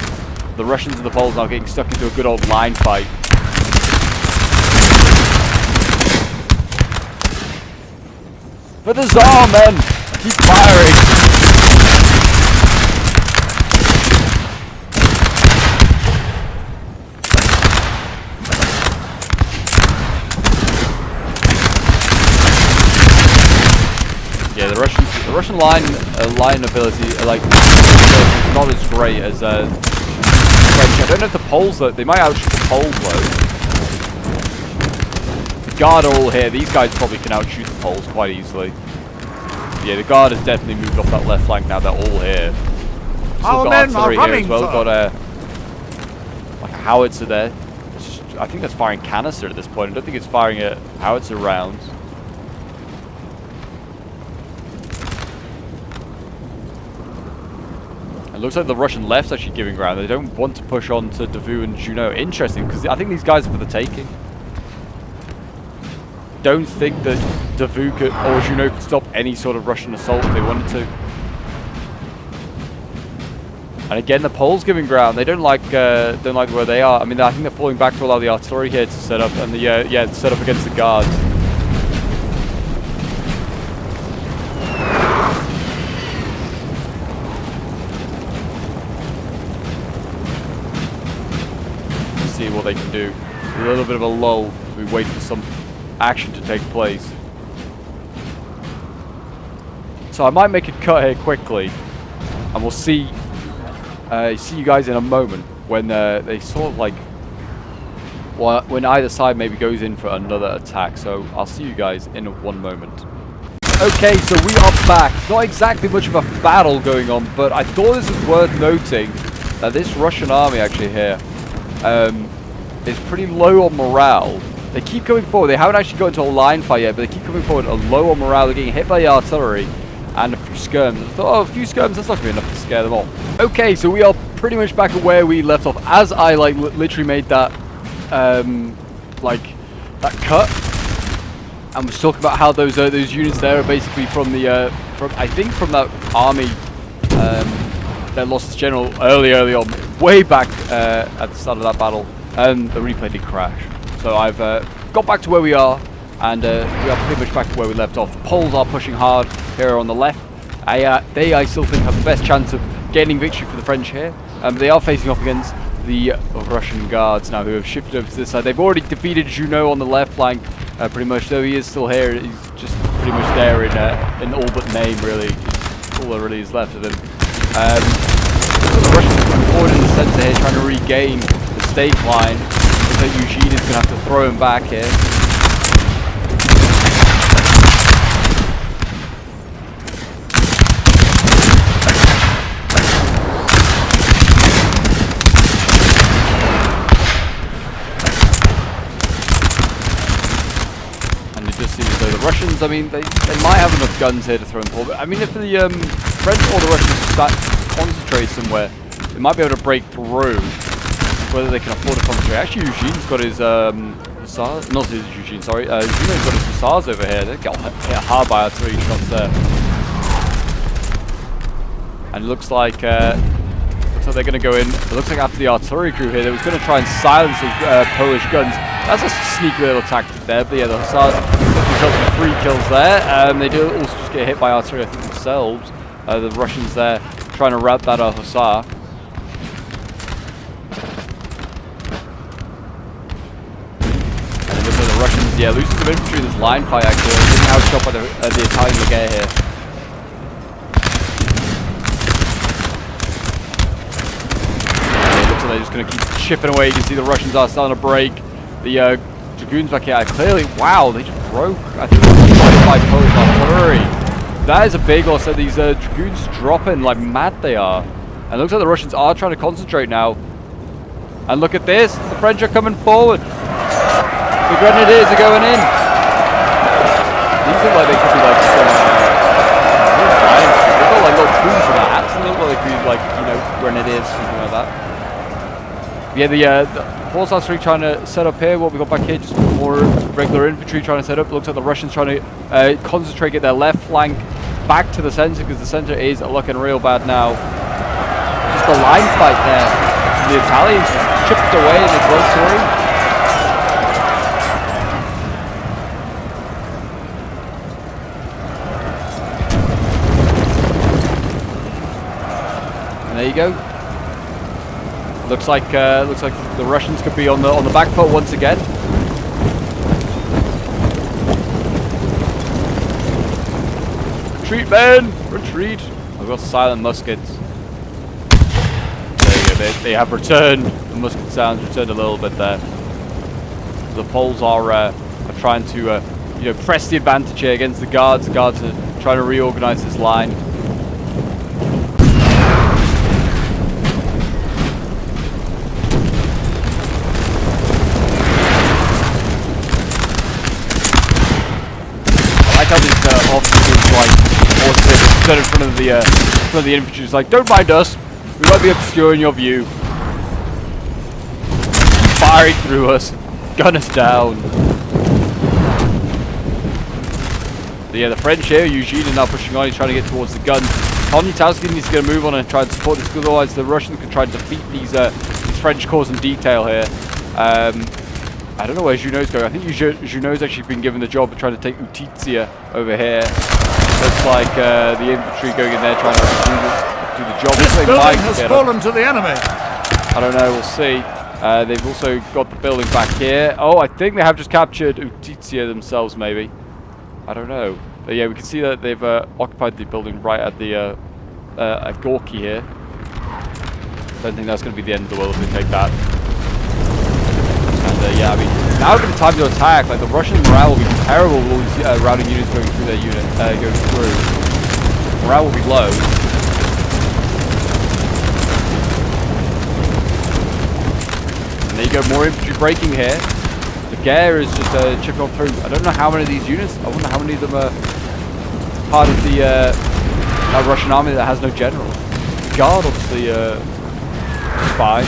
The Russians and the Poles now getting stuck into a good old line fight. For the Tsar, men! Keep firing! Yeah, the Russian line ability, like, is not as great as French. I don't know if the Poles, though, they might outshoot the Poles, though. The Guard are all here. These guys probably can outshoot the Poles quite easily. Yeah, the Guard has definitely moved off that left flank now. They're all here. Our men are running, as well. sir. Got like a howitzer there. I think that's firing canister at this point. I don't think it's firing a howitzer rounds. It looks like the Russian left's actually giving ground. They don't want to push on to Davout and Junot. Interesting, because I think these guys are for the taking. Don't think that Davout or Junot could stop any sort of Russian assault if they wanted to. And again, the Poles giving ground. They don't like where they are. I mean, I think they're falling back to allow the artillery here to set up and the set up against the Guards. See what they can do. A little bit of a lull as we wait for some action to take place. So I might make a cut here quickly, and we'll see you guys in a moment when they sort of like, well, when either side maybe goes in for another attack. So I'll see you guys in one moment. Okay, so we are back. Not exactly much of a battle going on, but I thought this was worth noting that this Russian army actually here is pretty low on morale. They keep coming forward. They haven't actually got into a line fight yet, but they keep coming forward low on morale. They're getting hit by the artillery and a few skirms. I thought, oh, a few skirms, that's not going to be enough to scare them off. Okay, so we are pretty much back at where we left off. As I like literally made that that cut, and was talking about how those units there are basically from the I think from that army that lost its general early on, way back at the start of that battle. The replay did crash. So I've got back to where we are, and we are pretty much back to where we left off. The Poles are pushing hard here on the left. I still think have the best chance of gaining victory for the French here. They are facing off against the Russian Guards now, who have shifted over to this side. They've already defeated Junot on the left flank, pretty much, though he is still here. He's just pretty much there in all but name, really. It's all that really is left of him. The Russians are coming forward in the centre here, trying to regain the stake line. So Eugene is going to have to throw him back here. And it just seems as though the Russians, I mean, they might have enough guns here to throw them forward. I mean, if the French or the Russians start concentrate somewhere, they might be able to break through. Whether they can afford to concentrate. Actually, Eugene's got his hussars. Not his Eugene, sorry. Eugene's got his hussars over here. They got hit hard by artillery shots there. And it looks like they're going to go in. It looks like after the artillery crew here, they was going to try and silence those Polish guns. That's a sneaky little tactic there. But yeah, the hussars themselves with 3 kills there. They do also just get hit by artillery, I think, themselves. The Russians there trying to rout that hussar. Russians, yeah, losing some infantry in this line fight actually. Getting outshot by the Italian Legate here. Yeah, it looks like they're just going to keep chipping away. You can see the Russians are starting to break. The Dragoons back here. Clearly, wow, they just broke. I think they were fighting by Polish artillery. That is a big loss. So these Dragoons dropping like mad they are. And it looks like the Russians are trying to concentrate now. And look at this. The French are coming forward. The Grenadiers are going in. These look like they could be like some... they've got like little plumes on their hats. And they look like they could be like, you know, Grenadiers, something like that. Yeah, the horse artillery trying to set up here. What we got back here, just more regular infantry trying to set up. Looks like the Russians trying to concentrate, get their left flank back to the center, because the center is looking real bad now. Just a line fight there. The Italians just chipped away in the broke through. And there you go. Looks like the Russians could be on the back foot once again. Retreat, men! Retreat! I've got silent muskets. There you go. They have returned. The musket sounds returned a little bit there. The Poles are trying to you know, press the advantage here against the Guards. The Guards are trying to reorganize this line. Officers like stood in front of the infantry, just like, don't mind us, we might be obscuring your view. Firing through us, gun us down. But yeah, the French here, Eugene is now pushing on, he's trying to get towards the guns. Poniatowski needs to get a move on and try and support this, because otherwise the Russians can try and defeat these French corps in detail here. I don't know where Junot's going. I think Junot's actually been given the job of trying to take Utizia over here. Looks like the infantry going in there trying to do the job. This building has fallen to the enemy. I don't know, we'll see. They've also got the building back here. Oh, I think they have just captured Utizia themselves, maybe. I don't know. But yeah, we can see that they've occupied the building right at the at Gorky here. Don't think that's going to be the end of the world if they take that. Yeah, I mean, now would be the time to attack. Like, the Russian morale will be terrible with all these routing units going through their unit, going through. Morale will be low. And there you go, more infantry breaking here. The Gare is just chipping on through. I don't know how many of these units. I wonder how many of them are part of the Russian army that has no general. The Guard, obviously, is fine.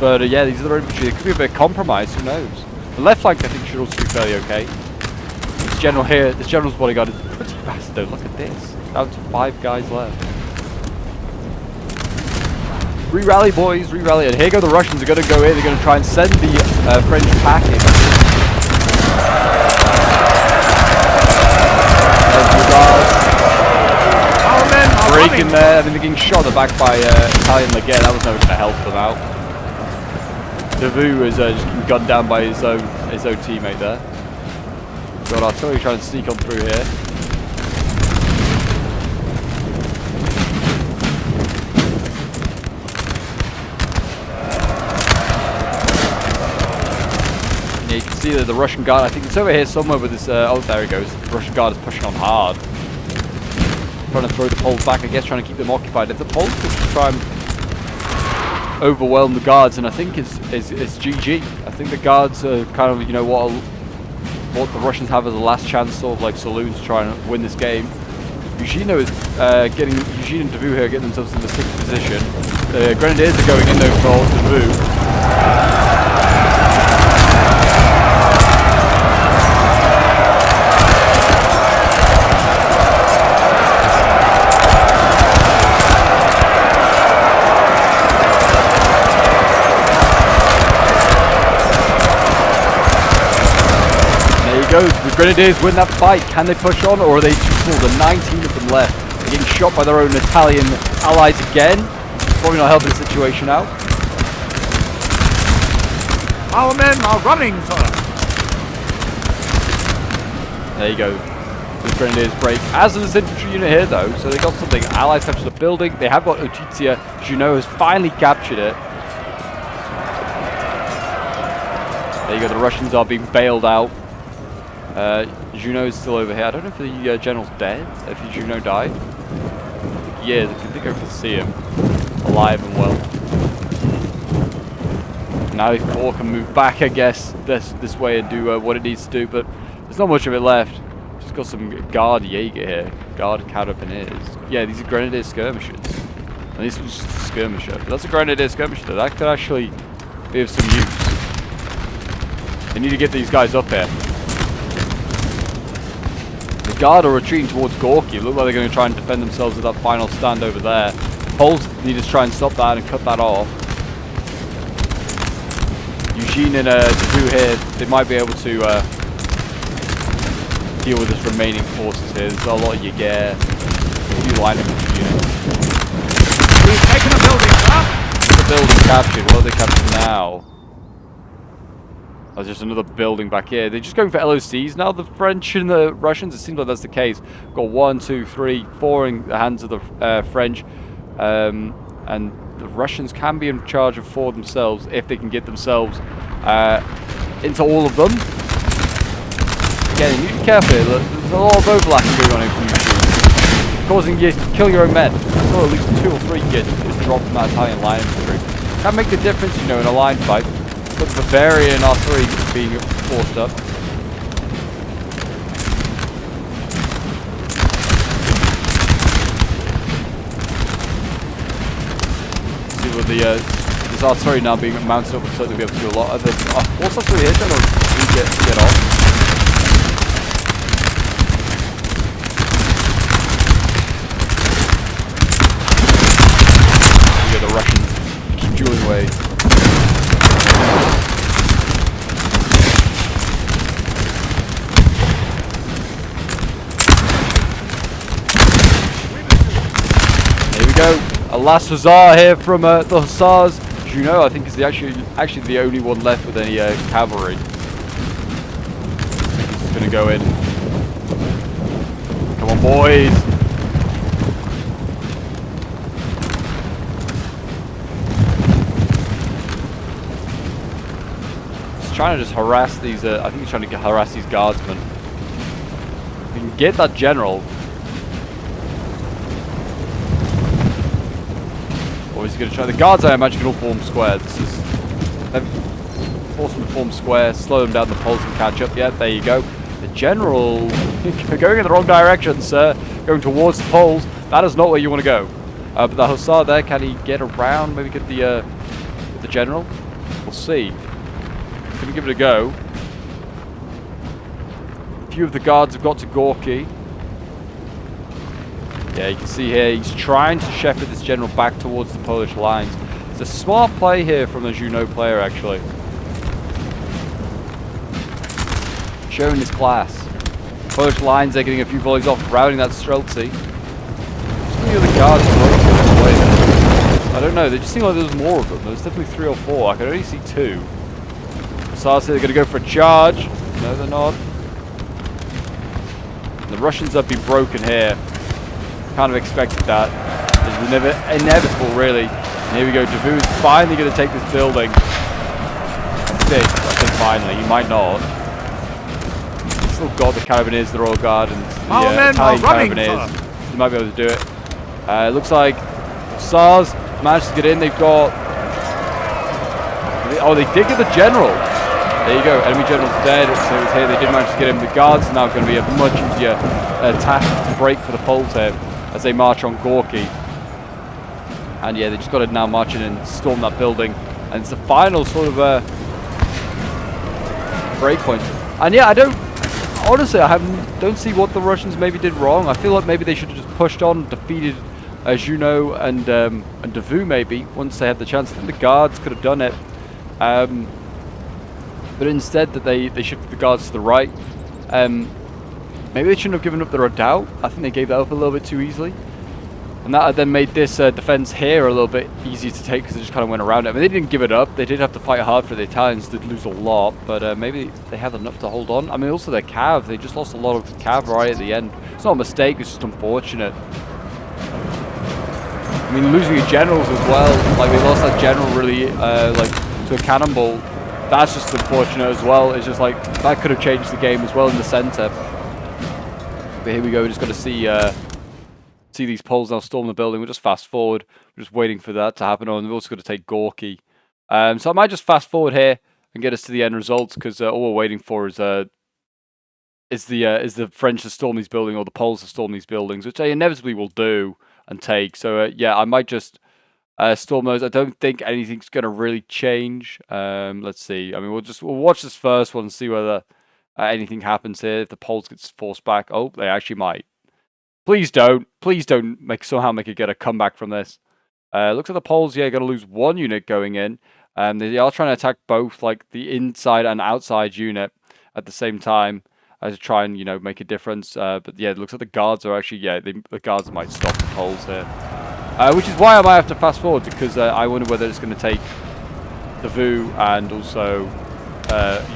But yeah, these are the infantry. It could be a bit compromised, who knows. The left flank, I think, should also be fairly okay. This general here, this general's bodyguard is pretty fast though. Look at this. Down to 5 guys left. Re-rally, boys, re-rally. And here go the Russians. They're going to go in. They're going to try and send the French packing. Our men are breaking there. I mean, they're getting shot in the back by Italian Legare. That was never going to help them out. Devu is just getting gunned down by his own teammate there. Got artillery trying to sneak on through here. Yeah, you can see that the Russian Guard, I think it's over here somewhere with this, oh there he goes. The Russian Guard is pushing on hard. Trying to throw the Poles back, I guess, trying to keep them occupied. If the Poles could try and overwhelm the Guards, and I think it's GG. I think the Guards are kind of, you know, what the Russians have as a last chance sort of like saloon to try and win this game. Eugene and Devu here getting themselves in the 6th position. The Grenadiers are going in though for Devu. Goes. The Grenadiers win that fight. Can they push on, or are they too small? The 19 of them left. They're getting shot by their own Italian allies again. Probably not helping the situation out. Our men are running, sir. There you go. The Grenadiers break. As is this infantry unit here, though, so they got something. Allies captured the building. They have got Utizia. Junot has finally captured it. There you go, the Russians are being bailed out. Junot is still over here. I don't know if the general's dead, if Junot died. Yeah, I think I can see him. Alive and well. Now Paul can move back, I guess, this way and do what it needs to do, but there's not much of it left. Just got some guard Jaeger here. Guard carabineers. Yeah, these are grenadier skirmishes. And this was just a skirmisher. But that's a grenadier skirmisher. That could actually be of some use. They need to get these guys up here. The guard are retreating towards Gorky. It looks like they're going to try and defend themselves with that final stand over there. Poles need to try and stop that and cut that off. Eugene and Debu here, they might be able to deal with his remaining forces here. There's a lot of Jaeger. A few line infantry units. We've taken a building, sir. The building captured. What are they captured now? Oh, there's just another building back here. They're just going for LOCs now, the French and the Russians. It seems like that's the case. We've got 1, 2, 3, 4 in the hands of the French. And the Russians can be in charge of 4 themselves if they can get themselves into all of them. Again, you need to be careful here. There's a lot of overlapping going on here from you, causing you to kill your own men. So at least 2 or 3 get dropped from that Italian line infantry. Can make the difference, you know, in a line fight. But the Bavarian artillery being forced up. See what this artillery now being mounted up, so they'll be able to do a lot of the what's artillery here? I don't know if we get off. Yeah, the Russians keep dueling away. A last hussar here from the hussars. Junot, I think, is actually the only one left with any cavalry. He's going to go in. Come on, boys. He's trying to just harass these. I think he's trying to harass these guardsmen. If we can get that general. Or is he going to try? The guards, I imagine, can all form square. This is force them to form square, slow them down. The Poles can catch up. Yeah, there you go. The general, you're going in the wrong direction, sir. Going towards the Poles. That is not where you want to go. But the hussar there, can he get around? Maybe get the general. We'll see. Going to give it a go. A few of the guards have got to Gorky. Yeah, you can see here, he's trying to shepherd this general back towards the Polish lines. It's a smart play here from the Junot player, actually. Showing his class. Polish lines, they're getting a few volleys off, routing that Streltsy. Some of the other guards are away there. I don't know, they just seem like there's more of them. There's definitely 3 or 4. I can only see 2. Hussars here, they're going to go for a charge. No, they're not. The Russians have been broken here. Kind of expected that. It's inevitable, really. And here we go. Davu's finally going to take this building. That's it. I think finally. He might not. He's still got the Carabineers, the Royal Guard, and the Italian Carabineers. He might be able to do it. It looks like SARS managed to get in. They've got... Oh, they did get the General. There you go. Enemy General's dead. So it's here. They did manage to get him. The Guards are now going to be a much easier task to break for the Poles here, as they march on Gorky. And yeah, they just got to now march in and storm that building. And it's the final sort of breakpoint. And yeah, honestly, I don't see what the Russians maybe did wrong. I feel like maybe they should have just pushed on, defeated Junot and Davu maybe, once they had the chance. I think the Guards could have done it. But instead that they shifted the Guards to the right. Maybe they shouldn't have given up the redoubt. I think they gave that up a little bit too easily. And that then made this defense here a little bit easier to take because they just kind of went around it. I mean, they didn't give it up. They did have to fight hard for the Italians. Did lose a lot, but maybe they had enough to hold on. I mean, also their cav. They just lost a lot of cav right at the end. It's not a mistake. It's just unfortunate. I mean, losing your generals as well. Like, they lost that general really, like, to a cannonball. that's just unfortunate as well. It's just like, that could have changed the game as well in the center. But here we go, we're just going to see these Poles now storm the building. We'll just fast forward. We're just waiting for that to happen. Oh, and we're also going to take Gorky. So I might just fast forward here and get us to the end results, because all we're waiting for is the French to storm these buildings, or the Poles to storm these buildings, which they inevitably will do and take. So yeah, I might just storm those. I don't think anything's going to really change. Let's see. I mean, we'll watch this first one and see whether anything happens here. If the Poles gets forced back, oh, they actually might. Please don't somehow make it get a comeback from this. Looks like the Poles, yeah, going to lose one unit going in. They are trying to attack both, like the inside and outside unit at the same time, to try and, you know, make a difference. But yeah, it looks like the guards are actually, yeah, the guards might stop the Poles here. Which is why I might have to fast forward, because I wonder whether it's going to take the VU and also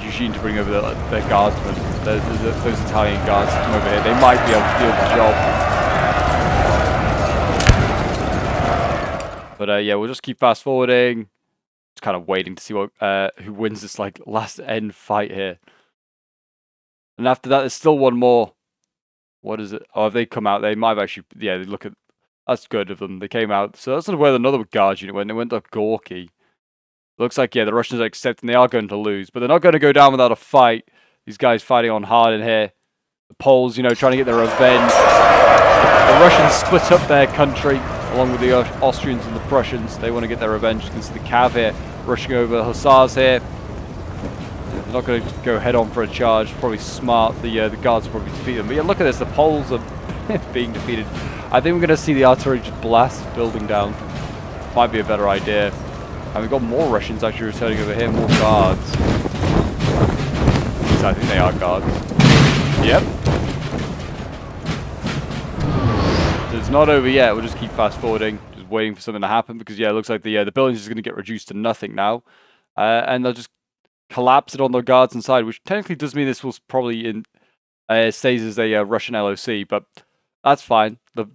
Eugene to bring over their guardsmen. Those Italian guards from over here. They might be able to do the job. But yeah, we'll just keep fast forwarding. Just kind of waiting to see what who wins this like last end fight here. And after that, there's still one more. What is it? Oh, have they come out? They might have actually. Yeah, they look at. That's good of them. They came out. So that's where another guard unit went. They went to Gorky. Looks like, yeah, the Russians are accepting they are going to lose, but they're not going to go down without a fight. These guys fighting on hard in here. The Poles, you know, trying to get their revenge. The Russians split up their country along with the Austrians and the Prussians. They want to get their revenge. You can see the Cav here rushing over the Hussars here. They're not going to go head on for a charge. Probably smart. The guards will probably defeat them. But yeah, look at this. The Poles are being defeated. I think we're going to see the artillery just blast the building down. Might be a better idea. And we've got more Russians actually returning over here, more guards. I think they are guards. Yep. So it's not over yet. We'll just keep fast forwarding, just waiting for something to happen, because yeah, it looks like the buildings is going to get reduced to nothing now, and they'll just collapse it on the guards inside, which technically does mean this will probably stays as a Russian LOC, but that's fine. The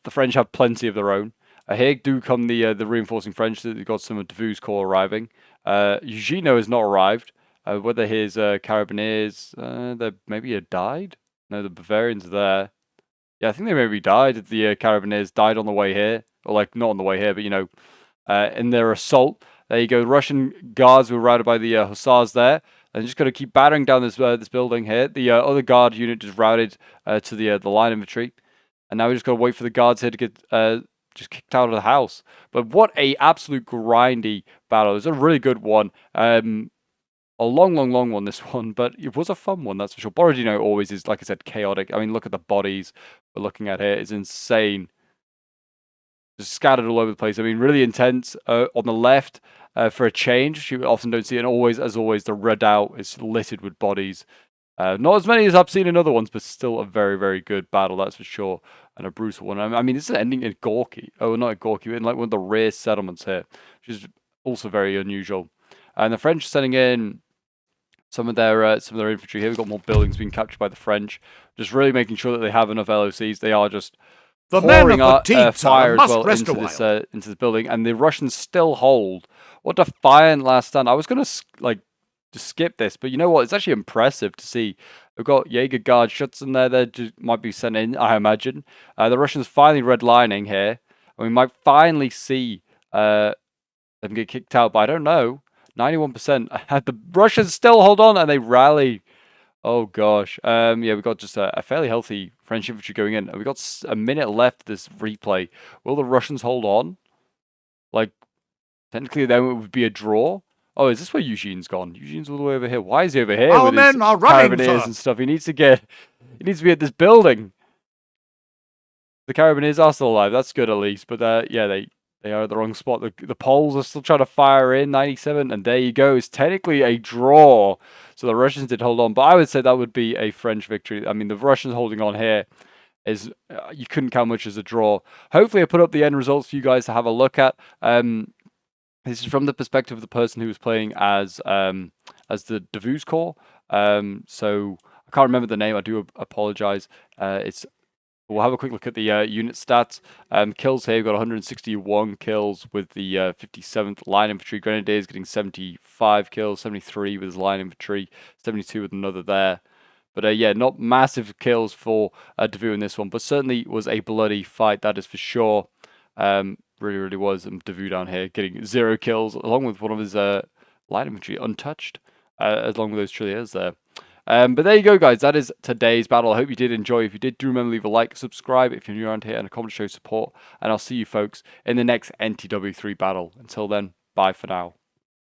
French have plenty of their own. Here do come the reinforcing French. They've got some of Davout's corps arriving. Eugenio has not arrived. Whether his Carabiniers, they maybe had died? No, the Bavarians are there. Yeah, I think they maybe died. The Carabiniers died on the way here. Or, like, not on the way here, but, you know, in their assault. There you go. The Russian guards were routed by the Hussars there. And just got to keep battering down this building here. The other guard unit just routed to the line infantry. And now we just got to wait for the guards here to get just kicked out of the house. But what a absolute grindy battle. It was a really good one. A long one, this one, but it was a fun one, that's for sure. Borodino always is, like I said, chaotic. I mean, look at the bodies we're looking at here. It's insane. Just scattered all over the place. I mean, really intense. On the left, for a change, you often don't see it. And always, as always, the redoubt is littered with bodies. Not as many as I've seen in other ones, but still a very, very good battle, that's for sure. And a brutal one. I mean, this is ending in Gorky. Oh, not at Gorky, in like one of the rear settlements here, which is also very unusual. And the French are sending in some of their infantry here. We've got more buildings being captured by the French. Just really making sure that they have enough LOCs. They are just pouring fire as well into this building. And the Russians still hold. What defiant last stand. I was going to like just skip this, but you know what? It's actually impressive to see. We've got Jaeger Guard Schutzen there. They might be sent in, I imagine. The Russians finally redlining here. And we might finally see them get kicked out, but I don't know. 91%. The Russians still hold on and they rally. Oh gosh. Yeah, we've got just a fairly healthy French infantry going in. We've got a minute left this replay. Will the Russians hold on? Like, technically then it would be a draw. Oh, is this where Eugene's gone? Eugene's all the way over here. Why is he over here? Our men are running, Carabiniers and stuff. He needs to be at this building. The Carabiniers are still alive. That's good at least. But yeah, they are at the wrong spot. The Poles are still trying to fire in 97, and there you go. It's technically a draw. So the Russians did hold on, but I would say that would be a French victory. I mean, the Russians holding on here is you couldn't count much as a draw. Hopefully, I put up the end results for you guys to have a look at. This is from the perspective of the person who was playing as the Davout's corps. So I can't remember the name. I do apologize. It's We'll have a quick look at the unit stats. Kills here, we've got 161 kills with the 57th Line Infantry. Grenadiers getting 75 kills, 73 with his Line Infantry, 72 with another there. But yeah, not massive kills for Davu in this one, but certainly was a bloody fight, that is for sure. Really was. And Davu down here getting 0 kills, along with one of his Line Infantry untouched, along with those Trilliers there. But there you go, guys. That is today's battle. I hope you did enjoy. If you did, do remember leave a like, subscribe if you're new around here, and a comment to show support. And I'll see you folks in the next NTW3 battle. Until then, bye for now.